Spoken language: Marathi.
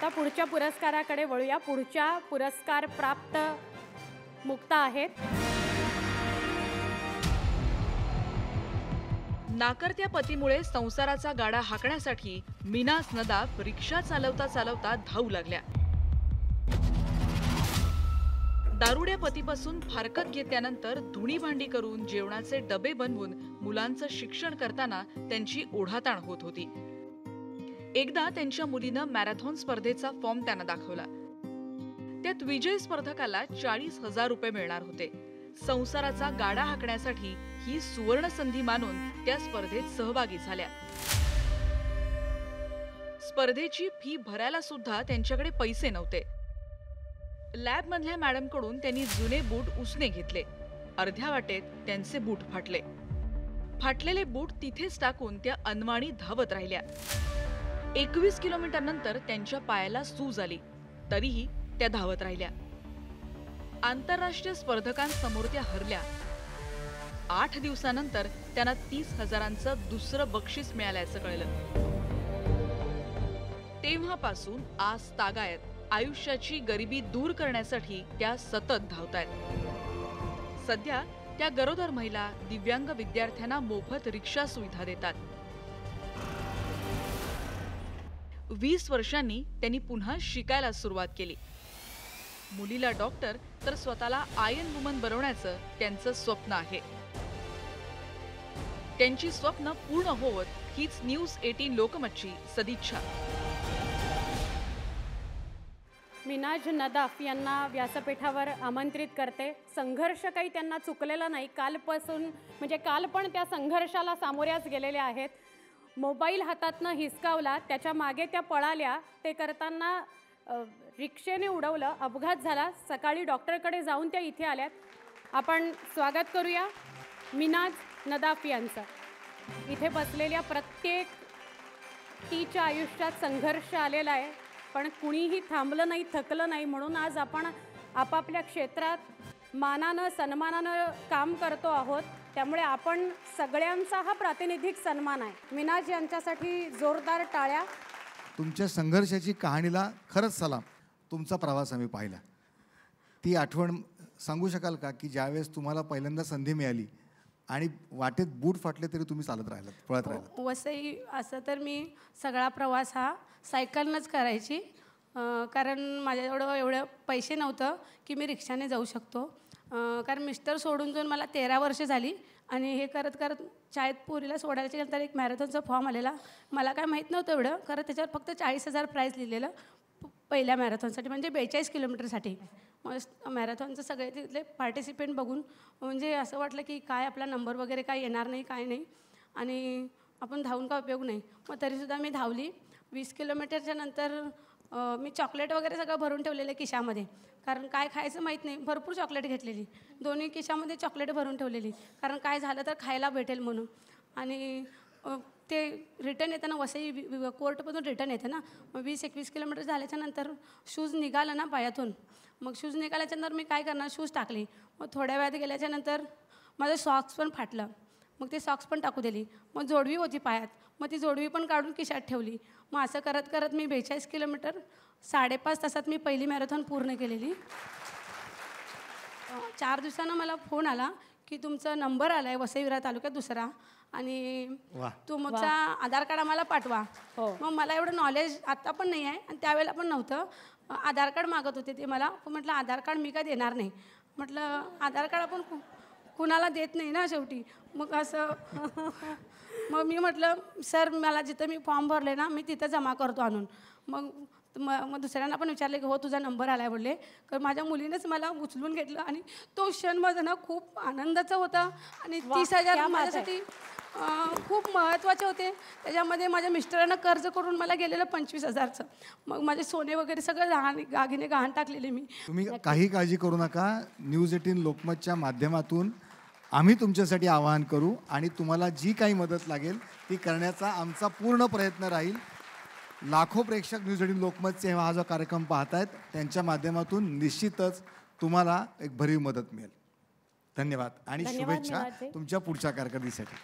आता पुढच्या पुरस्काराकडे वळूया. पुढच्या पुरस्कार प्राप्त मुक्ता आहेत. नाकर्त्या पतीमुळे संसाराचा गाडा हाकण्यासाठी मिनाज नदाफ रिक्षा चालवता चालवता धावू लागल्या. दारुड्या पतीपासून फारकत घेतल्यानंतर धुणी भांडी करून जेवणाचे डबे बनवून मुलांचं शिक्षण करताना त्यांची ओढाताण होत होती. एकदा त्यांच्या मुलीनं मॅरेथॉन स्पर्धेचा फॉर्म त्यांना दाखवला. त्यात विजयी स्पर्धकाला 40,000 रुपये मिळणार होते. संसाराचा गाडा हाकण्यासाठी ही सुवर्ण संधी मानून त्या स्पर्धेत सहभागी झाल्या. स्पर्धेची फी भरायला सुद्धा त्यांच्याकडे पैसे नव्हते. लॅब मधल्या मॅडमकडून त्यांनी जुने बूट उसने घेतले. अर्ध्या वाटेत त्यांचे बूट फाटले. फाटलेले बूट तिथेच टाकून त्या अनवाणी धावत राहिल्या. 21 किलोमीटर नंतर त्यांच्या पायाला सूज आली, तरीही त्या धावत राहिल्या. आंतरराष्ट्रीय स्पर्धकांसमोर त्या हरल्या. 8 दिवसानंतर त्यांना 30,000चं दुसरं बक्षीस मिळाल्याचं कळलं. तेव्हापासून आज तागायत आयुष्याची गरिबी दूर करण्यासाठी त्या सतत धावतायत. सध्या त्या गरोदर महिला, दिव्यांग विद्यार्थ्यांना मोफत रिक्षा सुविधा देतात. 20 वर्षांनी त्यांनी पुन्हा शिकायला सुरुवात केली. मुलीला डॉक्टर तर स्वतःला आयर्न वुमन बनवण्याचं त्यांचं स्वप्न आहे. त्यांची स्वप्न पूर्ण होवत हीच न्यूज 18 लोकमतची सदिच्छा. मिनाज नदाफ यांना व्यासपीठावर आमंत्रित करते. संघर्ष काही त्यांना चुकलेला नाही. कालपासून म्हणजे काल पण त्या संघर्षाला सामोऱ्याच गेलेल्या आहेत. मोबाईल हातातनं हिसकावला, त्याच्या मागे त्या पळाल्या. ते करताना रिक्षेने उडवलं, अपघात झाला. सकाळी डॉक्टरकडे जाऊन त्या इथे आल्यात. आपण स्वागत करूया मिनाज नदाफ यांचं. इथे बसलेल्या प्रत्येक तिच्या आयुष्यात संघर्ष आलेला आहे, पण कुणीही थांबलं नाही, थकलं नाही. म्हणून आज आपण आपापल्या क्षेत्रात मानानं सन्मानानं काम करतो आहोत. त्यामुळे आपण सगळ्यांचा हा प्रातिनिधिक सन्मान आहे. मिनाज यांच्यासाठी जोरदार टाळ्या. तुमच्या संघर्षाची कहाणीला खरंच सलाम. तुमचा प्रवास आम्ही पाहिला. ती आठवण सांगू शकाल का की ज्यावेळेस तुम्हाला पहिल्यांदा संधी मिळाली आणि वाटेत बूट फाटले तरी तुम्ही चालत राहिलात, पळत राहिलात? वसई असं तर मी सगळा प्रवास हा सायकलनंच करायची, कारण माझ्याजवळ एवढं पैसे नव्हतं की मी रिक्षाने जाऊ शकतो. कारण मिस्टर सोडून जाऊन मला 13 वर्ष झाली आणि हे करत करत शाळेत पोरीला सोडायच्या नंतर एक मॅरेथॉनचा फॉर्म आलेला. मला काय माहीत नव्हतं एवढं, कारण त्याच्यावर फक्त 40,000 प्राईज लिहिलेलं पहिल्या मॅरेथॉनसाठी, म्हणजे 42 किलोमीटरसाठी. मग मॅरेथॉनचं सगळे तिथले पार्टिसिपेंट बघून म्हणजे असं वाटलं की काय आपला नंबर वगैरे काय येणार नाही, काय नाही, आणि आपण धावून का उपयोग नाही. मग तरीसुद्धा मी धावली. 20 किलोमीटरच्या नंतर मी चॉकलेट वगैरे सगळं भरून ठेवलेलं खिशामध्ये, कारण काय खायचं माहीत नाही. भरपूर चॉकलेट घेतलेली, दोन्ही खिशामध्ये चॉकलेट भरून ठेवलेली, कारण काय झालं तर खायला भेटेल म्हणून. आणि ते रिटर्न येताना वसई कोर्टमधून रिटर्न येतं ना, मग 20-21 किलोमीटर झाल्याच्या नंतर शूज निघालं ना पायातून. मग शूज निघाल्याच्यानंतर मी काय करणार, शूज टाकली. मग थोड्या वेळात गेल्याच्यानंतर माझं सॉक्स पण फाटलं. मग ते सॉक्स पण टाकू दिली. मग जोडवी होती पायात, मग ती जोडवी पण काढून खिशात ठेवली. मग असं करत करत मी 42 किलोमीटर 5.5 तासात मी पहिली मॅरेथॉन पूर्ण केलेली. 4 दिवसानं मला फोन आला की तुमचा नंबर आला आहे वसई विरार तालुक्यात दुसरा, आणि तुमचा आधार कार्ड आम्हाला पाठवा. मग मला एवढं नॉलेज आत्ता पण नाही आहे आणि त्यावेळेला पण नव्हतं. आधार कार्ड मागत होते ते मला. म्हटलं आधार कार्ड मी काय देणार नाही. म्हटलं आधार कार्ड आपण कुणाला देत नाही ना शेवटी. मग असं मग मी म्हटलं सर मला जिथं मी फॉर्म भरले ना मी तिथं जमा करतो आणून. मग दुसऱ्यांना पण विचारले की हो तुझा नंबर आला आहे बोलले. तर माझ्या मुलीनेच मला उचलून घेतलं आणि तो क्षण माझा ना खूप आनंदाचा होता. आणि 30,000 माझ्यासाठी खूप महत्त्वाचे होते. त्याच्यामध्ये माझ्या मिस्टरांना कर्ज करून मला गेलेलं 25,000चं. मग माझे सोने वगैरे सगळं दागिने गहाण टाकलेले मी. तुम्ही काही काळजी करू नका. न्यूज 18 लोकमतच्या माध्यमातून आम्ही तुमच्यासाठी आवाहन करू आणि तुम्हाला जी काही मदत लागेल ती करण्याचा आमचा पूर्ण प्रयत्न राहील. लाखो प्रेक्षक न्यूज 18 लोकमतचे हा जो कार्यक्रम पाहत आहेत त्यांच्या माध्यमातून निश्चितच तुम्हाला एक भरीव मदत मिळेल. धन्यवाद आणि शुभेच्छा तुमच्या पुढच्या कारकिर्दीसाठी.